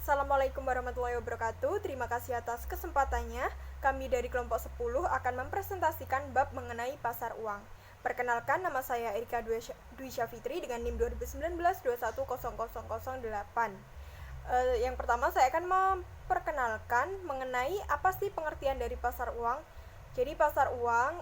Assalamualaikum warahmatullahi wabarakatuh. Terima kasih atas kesempatannya. Kami dari kelompok 10 akan mempresentasikan bab mengenai pasar uang. Perkenalkan, nama saya Erika Dwi Syafitri dengan NIM 2019-210008. Yang pertama saya akan memperkenalkan mengenai apa sih pengertian dari pasar uang. Jadi pasar uang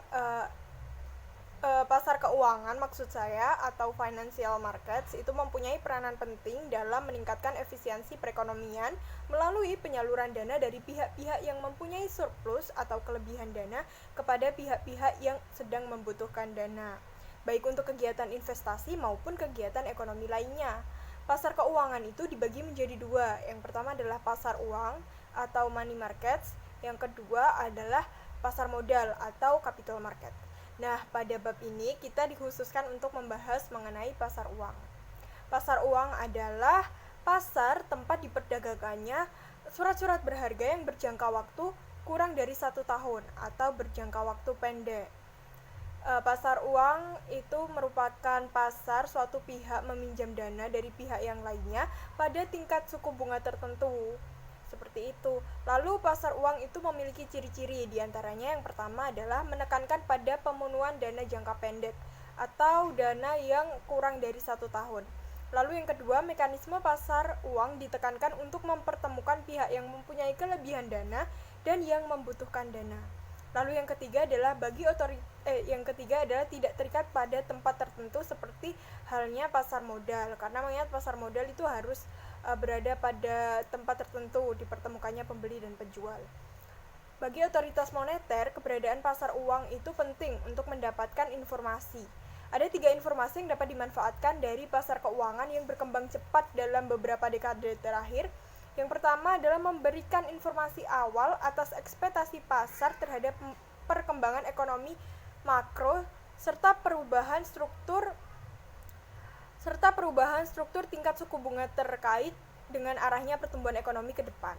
pasar keuangan maksud saya atau financial markets itu mempunyai peranan penting dalam meningkatkan efisiensi perekonomian melalui penyaluran dana dari pihak-pihak yang mempunyai surplus atau kelebihan dana kepada pihak-pihak yang sedang membutuhkan dana, baik untuk kegiatan investasi maupun kegiatan ekonomi lainnya. Pasar keuangan itu dibagi menjadi dua. Yang pertama adalah pasar uang atau money markets, yang kedua adalah pasar modal atau capital market. Nah, pada bab ini kita dikhususkan untuk membahas mengenai pasar uang. Pasar uang adalah pasar tempat diperdagangkannya surat-surat berharga yang berjangka waktu kurang dari 1 tahun atau berjangka waktu pendek. Pasar uang itu merupakan pasar suatu pihak meminjam dana dari pihak yang lainnya pada tingkat suku bunga tertentu. Seperti itu. Lalu pasar uang itu memiliki ciri-ciri, diantaranya yang pertama adalah menekankan pada pemenuhan dana jangka pendek atau dana yang kurang dari 1 tahun. Lalu yang kedua, mekanisme pasar uang ditekankan untuk mempertemukan pihak yang mempunyai kelebihan dana dan yang membutuhkan dana. Lalu yang ketiga adalah tidak terikat pada tempat tertentu seperti halnya pasar modal, karena mengingat pasar modal itu harus berada pada tempat tertentu dipertemukannya pembeli dan penjual. Bagi otoritas moneter, keberadaan pasar uang itu penting untuk mendapatkan informasi. Ada 3 informasi yang dapat dimanfaatkan dari pasar keuangan yang berkembang cepat dalam beberapa dekade terakhir. Yang pertama adalah memberikan informasi awal atas ekspektasi pasar terhadap perkembangan ekonomi makro serta perubahan struktur tingkat suku bunga terkait dengan arahnya pertumbuhan ekonomi ke depan.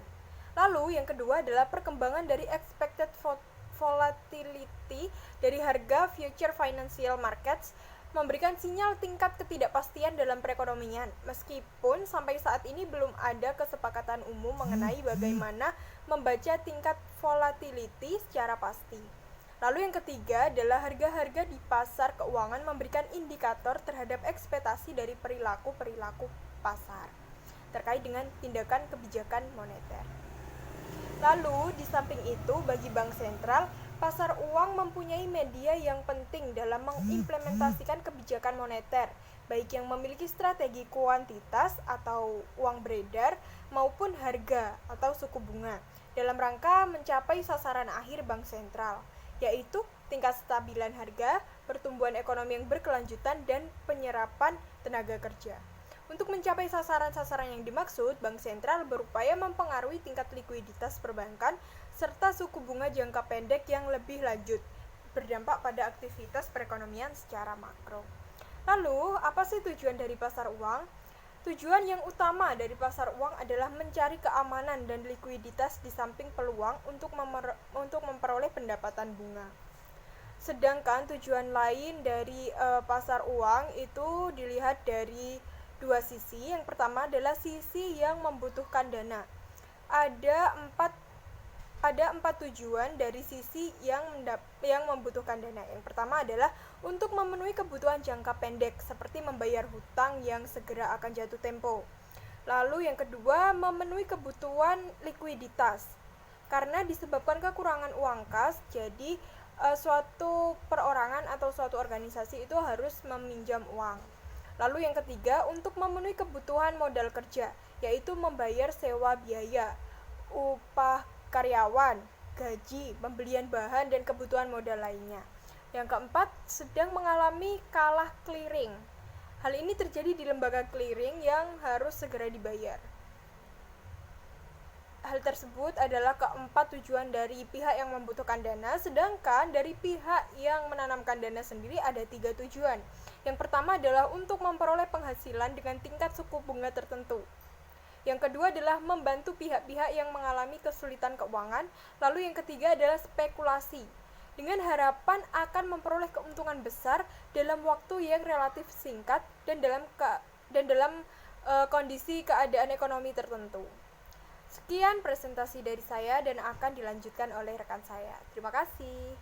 Lalu yang kedua adalah perkembangan dari expected volatility dari harga future financial markets memberikan sinyal tingkat ketidakpastian dalam perekonomian, meskipun sampai saat ini belum ada kesepakatan umum mengenai bagaimana membaca tingkat volatility secara pasti. Lalu yang ketiga adalah harga-harga di pasar keuangan memberikan indikator terhadap ekspektasi dari perilaku-perilaku pasar terkait dengan tindakan kebijakan moneter. Lalu di samping itu, bagi bank sentral, pasar uang mempunyai media yang penting dalam mengimplementasikan kebijakan moneter, baik yang memiliki strategi kuantitas atau uang beredar maupun harga atau suku bunga, dalam rangka mencapai sasaran akhir bank sentral, yaitu tingkat stabilan harga, pertumbuhan ekonomi yang berkelanjutan, dan penyerapan tenaga kerja. Untuk mencapai sasaran-sasaran yang dimaksud, bank sentral berupaya mempengaruhi tingkat likuiditas perbankan serta suku bunga jangka pendek yang lebih lanjut, berdampak pada aktivitas perekonomian secara makro. Lalu, apa sih tujuan dari pasar uang? Tujuan yang utama dari pasar uang adalah mencari keamanan dan likuiditas di samping peluang untuk memperoleh pendapatan bunga. Sedangkan tujuan lain dari pasar uang itu dilihat dari 2 sisi. Yang pertama adalah sisi yang membutuhkan dana. Ada empat tujuan dari sisi yang membutuhkan dana. Yang pertama adalah untuk memenuhi kebutuhan jangka pendek seperti membayar hutang yang segera akan jatuh tempo. Lalu yang kedua, memenuhi kebutuhan likuiditas. Karena disebabkan kekurangan uang kas, jadi suatu perorangan atau suatu organisasi itu harus meminjam uang. Lalu yang ketiga, untuk memenuhi kebutuhan modal kerja, yaitu membayar sewa biaya, upah karyawan, gaji, pembelian bahan, dan kebutuhan modal lainnya. Yang keempat, sedang mengalami kalah clearing. Hal ini terjadi di lembaga clearing yang harus segera dibayar. Hal tersebut adalah keempat tujuan dari pihak yang membutuhkan dana, sedangkan dari pihak yang menanamkan dana sendiri ada 3 tujuan. Yang pertama adalah untuk memperoleh penghasilan dengan tingkat suku bunga tertentu. Yang kedua adalah membantu pihak-pihak yang mengalami kesulitan keuangan. Lalu yang ketiga adalah spekulasi, dengan harapan akan memperoleh keuntungan besar dalam waktu yang relatif singkat dan dalam kondisi keadaan ekonomi tertentu. Sekian presentasi dari saya dan akan dilanjutkan oleh rekan saya. Terima kasih.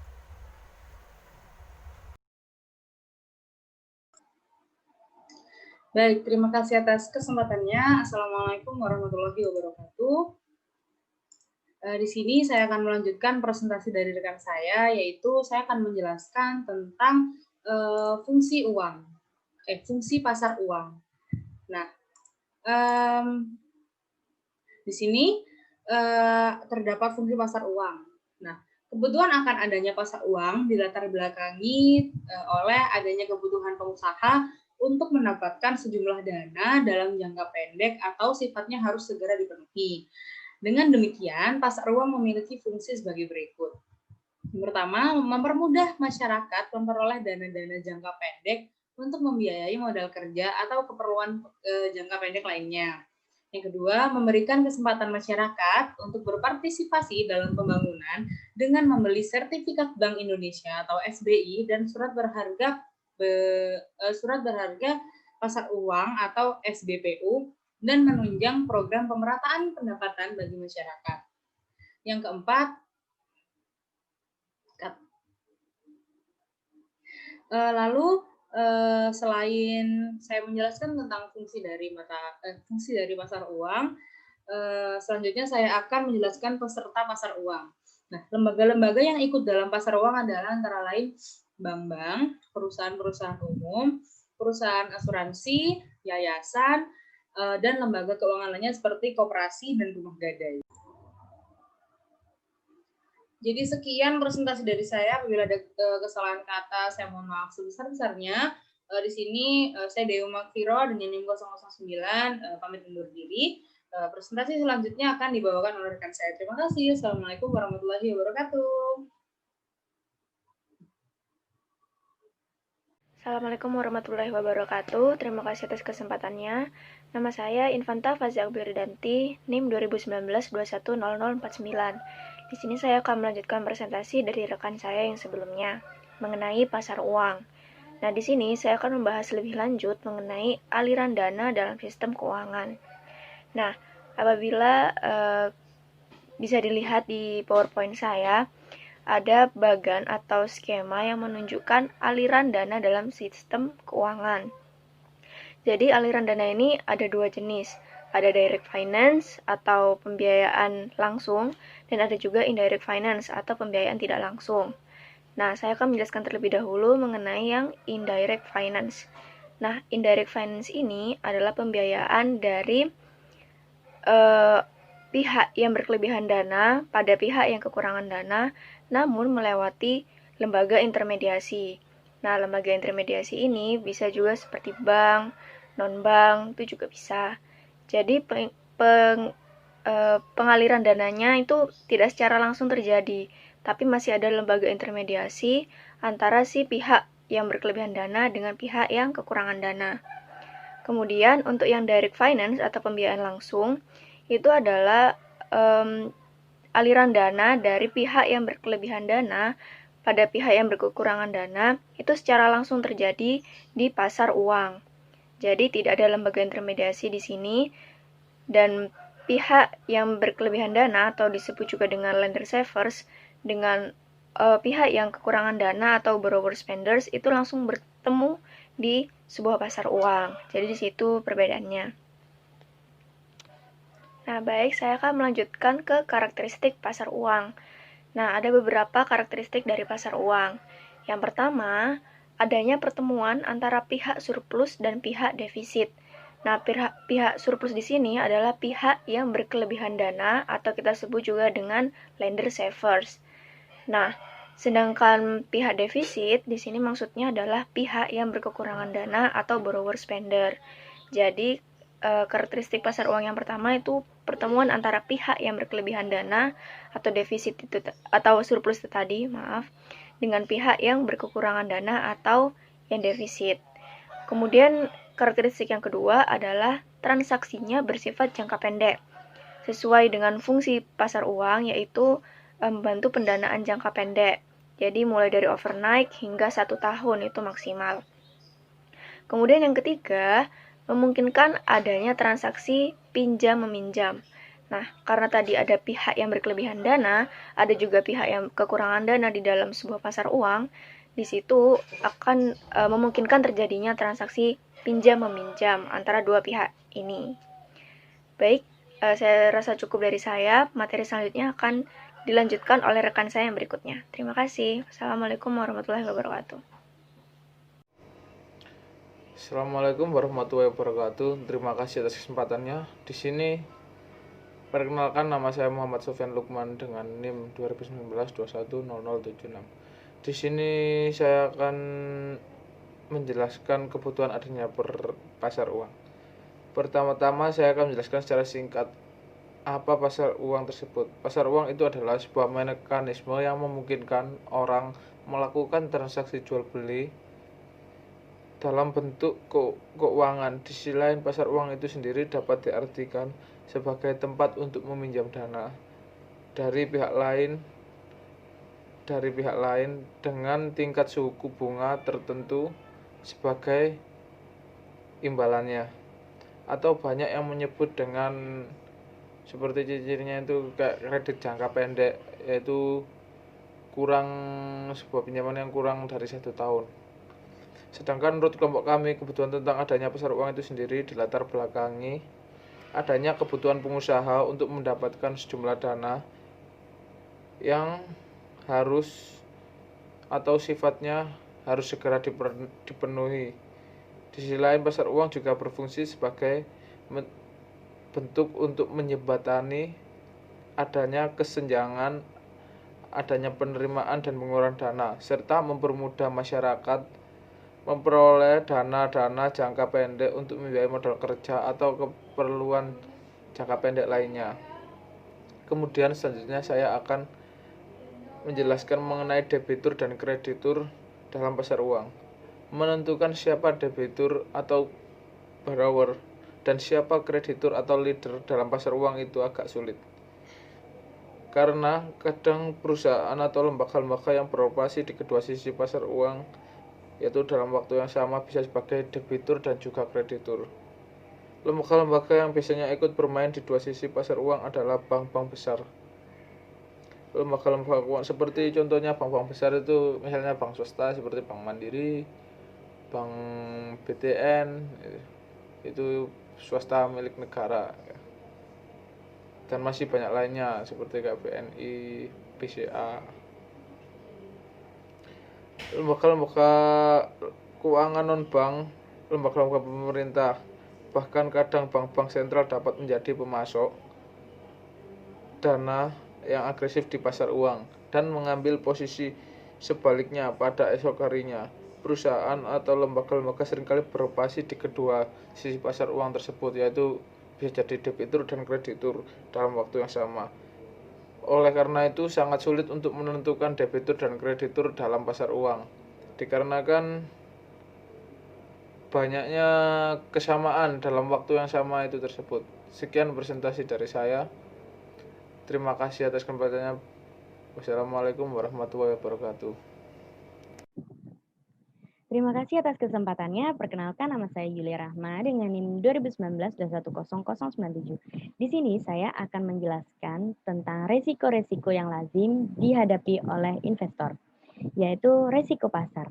Baik, terima kasih atas kesempatannya. Assalamualaikum warahmatullahi wabarakatuh. Di sini saya akan melanjutkan presentasi dari rekan saya, yaitu saya akan menjelaskan tentang fungsi uang, fungsi pasar uang. Nah, di sini terdapat fungsi pasar uang. Nah, kebutuhan akan adanya pasar uang dilatar belakangi oleh adanya kebutuhan pengusaha untuk mendapatkan sejumlah dana dalam jangka pendek atau sifatnya harus segera dipenuhi. Dengan demikian, pasar uang memiliki fungsi sebagai berikut. Yang pertama, mempermudah masyarakat memperoleh dana-dana jangka pendek untuk membiayai modal kerja atau keperluan jangka pendek lainnya. Yang kedua, memberikan kesempatan masyarakat untuk berpartisipasi dalam pembangunan dengan membeli sertifikat Bank Indonesia atau SBI dan surat berharga pasar uang atau SBPU dan menunjang program pemerataan pendapatan bagi masyarakat. Yang keempat, selain saya menjelaskan tentang fungsi dari pasar uang, selanjutnya saya akan menjelaskan peserta pasar uang. Nah, lembaga-lembaga yang ikut dalam pasar uang adalah antara lain bank-bank, perusahaan-perusahaan umum, perusahaan asuransi, yayasan, dan lembaga keuangan lainnya seperti koperasi dan rumah gadai. Jadi sekian presentasi dari saya. Apabila ada kesalahan kata, saya mohon maaf sebesar-besarnya. Di sini saya Dewi Makfiro dengan NIM 009 pamit undur diri. Presentasi selanjutnya akan dibawakan oleh rekan saya. Terima kasih. Assalamualaikum warahmatullahi wabarakatuh. Assalamualaikum warahmatullahi wabarakatuh. Terima kasih atas kesempatannya. Nama saya Infanta Fazia Agbiridanti, NIM 2019-210049. Di sini saya akan melanjutkan presentasi dari rekan saya yang sebelumnya mengenai pasar uang. Nah, di sini saya akan membahas lebih lanjut mengenai aliran dana dalam sistem keuangan. Nah, apabila bisa dilihat di PowerPoint saya, ada bagan atau skema yang menunjukkan aliran dana dalam sistem keuangan. Jadi aliran dana ini ada dua jenis. Ada direct finance atau pembiayaan langsung, dan ada juga indirect finance atau pembiayaan tidak langsung. Nah, saya akan menjelaskan terlebih dahulu mengenai yang indirect finance. Nah, indirect finance ini adalah pembiayaan dari pihak yang berkelebihan dana pada pihak yang kekurangan dana, namun melewati lembaga intermediasi. Nah, lembaga intermediasi ini bisa juga seperti bank, non-bank, itu juga bisa. Jadi, pengaliran dananya itu tidak secara langsung terjadi, tapi masih ada lembaga intermediasi antara si pihak yang berkelebihan dana dengan pihak yang kekurangan dana. Kemudian, untuk yang direct finance atau pembiayaan langsung, itu adalah aliran dana dari pihak yang berkelebihan dana pada pihak yang berkekurangan dana itu secara langsung terjadi di pasar uang. Jadi tidak ada lembaga intermediasi di sini, dan pihak yang berkelebihan dana atau disebut juga dengan lender savers dengan pihak yang kekurangan dana atau borrower spenders itu langsung bertemu di sebuah pasar uang. Jadi di situ perbedaannya. Nah, baik, saya akan melanjutkan ke karakteristik pasar uang. Nah, ada beberapa karakteristik dari pasar uang. Yang pertama, adanya pertemuan antara pihak surplus dan pihak defisit. Nah, pihak surplus di sini adalah pihak yang berkelebihan dana atau kita sebut juga dengan lender savers. Nah, sedangkan pihak defisit di sini maksudnya adalah pihak yang berkekurangan dana atau borrower spender. Jadi, karakteristik pasar uang yang pertama itu pertemuan antara pihak yang berkelebihan dana atau defisit itu atau surplus itu tadi, dengan pihak yang berkekurangan dana atau yang defisit. Kemudian karakteristik yang kedua adalah transaksinya bersifat jangka pendek. Sesuai dengan fungsi pasar uang yaitu membantu pendanaan jangka pendek. Jadi mulai dari overnight hingga 1 tahun itu maksimal. Kemudian yang ketiga, memungkinkan adanya transaksi pinjam-meminjam. Nah, karena tadi ada pihak yang berkelebihan dana, ada juga pihak yang kekurangan dana di dalam sebuah pasar uang, di situ akan memungkinkan terjadinya transaksi pinjam-meminjam antara dua pihak ini. Baik, saya rasa cukup dari saya. Materi selanjutnya akan dilanjutkan oleh rekan saya yang berikutnya. Terima kasih. Assalamualaikum warahmatullahi wabarakatuh. Assalamualaikum warahmatullahi wabarakatuh. Terima kasih atas kesempatannya. Di sini perkenalkan, nama saya Muhammad Sofyan Lukman dengan NIM 2019-210076. Di sini saya akan menjelaskan kebutuhan adanya pasar uang. Pertama-tama saya akan menjelaskan secara singkat apa pasar uang tersebut. Pasar uang itu adalah sebuah mekanisme yang memungkinkan orang melakukan transaksi jual beli dalam bentuk keuangan. Di sisi lain, pasar uang itu sendiri dapat diartikan sebagai tempat untuk meminjam dana dari pihak lain dengan tingkat suku bunga tertentu sebagai imbalannya. Atau banyak yang menyebut dengan seperti ciri-cirinya itu kayak kredit jangka pendek, yaitu sebuah pinjaman yang kurang dari 1 tahun. Sedangkan menurut kelompok kami, kebutuhan tentang adanya pasar uang itu sendiri dilatar belakangi adanya kebutuhan pengusaha untuk mendapatkan sejumlah dana yang harus atau sifatnya harus segera dipenuhi. Di sisi lain, pasar uang juga berfungsi sebagai bentuk untuk menjembatani adanya kesenjangan, adanya penerimaan dan pengeluaran dana, serta mempermudah masyarakat memperoleh dana-dana jangka pendek untuk membiayai modal kerja atau keperluan jangka pendek lainnya. Kemudian selanjutnya saya akan menjelaskan mengenai debitur dan kreditur dalam pasar uang. Menentukan siapa debitur atau borrower dan siapa kreditur atau leader dalam pasar uang itu agak sulit. Karena kadang perusahaan atau lembaga-lembaga yang beroperasi di kedua sisi pasar uang yaitu dalam waktu yang sama bisa sebagai debitur dan juga kreditur. Lembaga-lembaga yang biasanya ikut bermain di dua sisi pasar uang adalah bank-bank besar. Lembaga-lembaga keuangan seperti contohnya bank-bank besar itu misalnya bank swasta seperti Bank Mandiri, Bank BTN, itu swasta milik negara. Dan masih banyak lainnya seperti KBNI, BCA. Lembaga-lembaga keuangan non-bank, lembaga-lembaga pemerintah, bahkan kadang bank-bank sentral dapat menjadi pemasok dana yang agresif di pasar uang dan mengambil posisi sebaliknya pada esok harinya. Perusahaan atau lembaga-lembaga seringkali beroperasi di kedua sisi pasar uang tersebut, yaitu bisa jadi debitur dan kreditur dalam waktu yang sama. Oleh karena itu sangat sulit untuk menentukan debitur dan kreditur dalam pasar uang, dikarenakan banyaknya kesamaan dalam waktu yang sama itu tersebut. Sekian presentasi dari saya. Terima kasih atas kesempatannya. Wassalamualaikum warahmatullahi wabarakatuh. Terima kasih atas kesempatannya. Perkenalkan, nama saya Yulia Rahma dengan NIM 2019-210097. Di sini saya akan menjelaskan tentang resiko-resiko yang lazim dihadapi oleh investor, yaitu resiko pasar.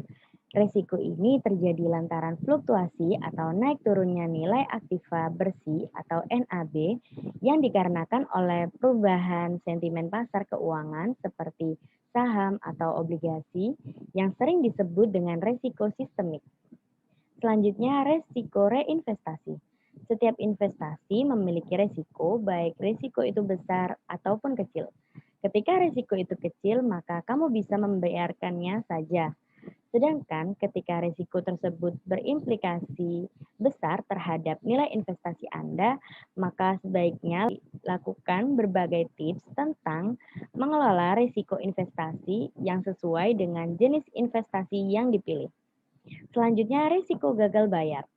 Resiko ini terjadi lantaran fluktuasi atau naik turunnya nilai aktiva bersih atau NAB yang dikarenakan oleh perubahan sentimen pasar keuangan seperti saham atau obligasi yang sering disebut dengan resiko sistemik. Selanjutnya, resiko reinvestasi. Setiap investasi memiliki resiko, baik resiko itu besar ataupun kecil. Ketika resiko itu kecil, maka kamu bisa membiarkannya saja. Sedangkan ketika risiko tersebut berimplikasi besar terhadap nilai investasi Anda, maka sebaiknya lakukan berbagai tips tentang mengelola risiko investasi yang sesuai dengan jenis investasi yang dipilih. Selanjutnya, risiko gagal bayar.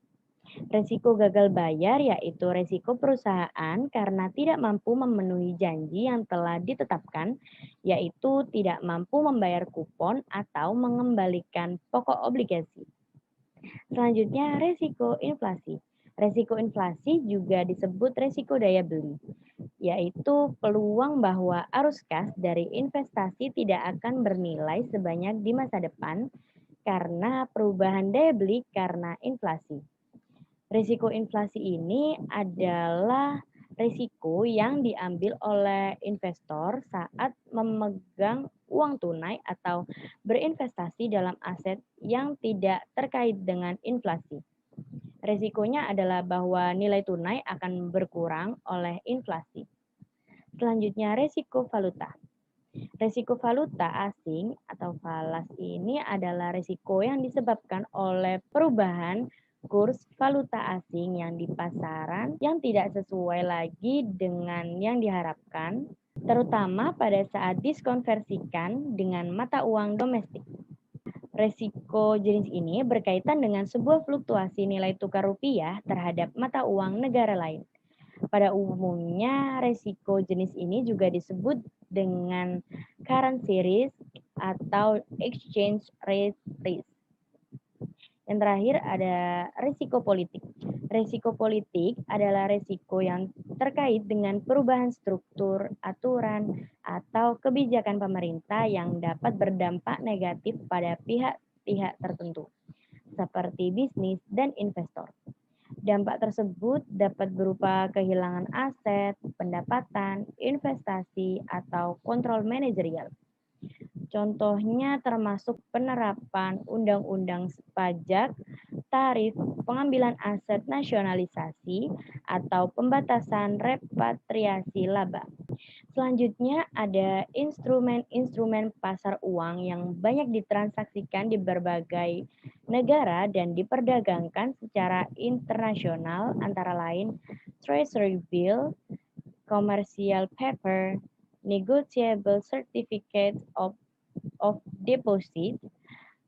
Resiko gagal bayar yaitu resiko perusahaan karena tidak mampu memenuhi janji yang telah ditetapkan, yaitu tidak mampu membayar kupon atau mengembalikan pokok obligasi. Selanjutnya, resiko inflasi. Resiko inflasi juga disebut resiko daya beli, yaitu peluang bahwa arus kas dari investasi tidak akan bernilai sebanyak di masa depan karena perubahan daya beli karena inflasi. Risiko inflasi ini adalah risiko yang diambil oleh investor saat memegang uang tunai atau berinvestasi dalam aset yang tidak terkait dengan inflasi. Risikonya adalah bahwa nilai tunai akan berkurang oleh inflasi. Selanjutnya, risiko valuta. Risiko valuta asing atau falas ini adalah risiko yang disebabkan oleh perubahan kurs valuta asing yang di pasaran yang tidak sesuai lagi dengan yang diharapkan, terutama pada saat diskonversikan dengan mata uang domestik. Risiko jenis ini berkaitan dengan sebuah fluktuasi nilai tukar rupiah terhadap mata uang negara lain. Pada umumnya, risiko jenis ini juga disebut dengan currency risk atau exchange rate risk. Yang terakhir ada risiko politik. Risiko politik adalah risiko yang terkait dengan perubahan struktur, aturan, atau kebijakan pemerintah yang dapat berdampak negatif pada pihak-pihak tertentu, seperti bisnis dan investor. Dampak tersebut dapat berupa kehilangan aset, pendapatan, investasi, atau kontrol manajerial. Contohnya termasuk penerapan undang-undang pajak, tarif, pengambilan aset nasionalisasi, atau pembatasan repatriasi laba. Selanjutnya ada instrumen-instrumen pasar uang yang banyak ditransaksikan di berbagai negara dan diperdagangkan secara internasional antara lain treasury bill, commercial paper, negotiable certificates of deposit,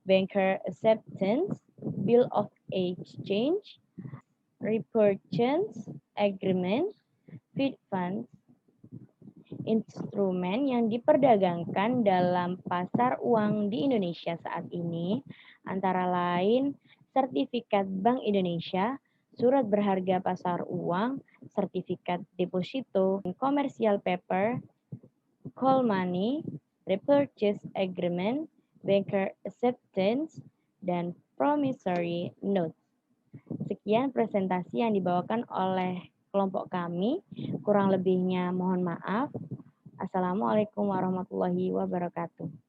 banker acceptance, bill of exchange, repurchase agreement, feed funds, instrumen yang diperdagangkan dalam pasar uang di Indonesia saat ini antara lain sertifikat Bank Indonesia, surat berharga pasar uang, sertifikat deposito, commercial paper, call money, repurchase agreement, banker acceptance, dan promissory note. Sekian presentasi yang dibawakan oleh kelompok kami. Kurang lebihnya mohon maaf. Assalamualaikum warahmatullahi wabarakatuh.